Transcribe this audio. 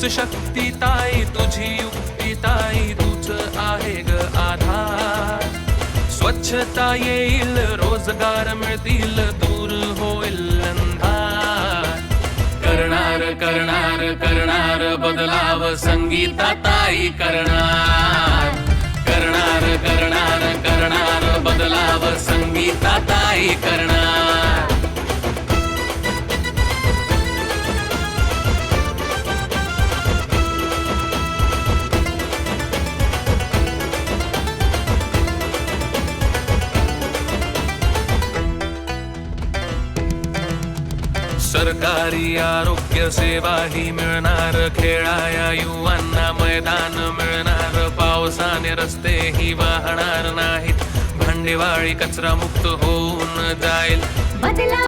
तूच शक्ती ताई, तुझी युक्ती ताई, तूच आहे ग आधार. स्वच्छता येईल, रोजगार मिळतील, दूर होईल अंधार. करणार करणार करणार बदलाव संगीता ताई करणार. करणार करणार करणार बदलाव संगीता ताई करणार. सरकारी आरोग्य सेवा ही मिळणार, खेळाया युवांना मैदान मिळणार. पावसाने रस्ते ही वाहणार नाहीत, भांडेवाळी कचरा मुक्त होऊन जाईल.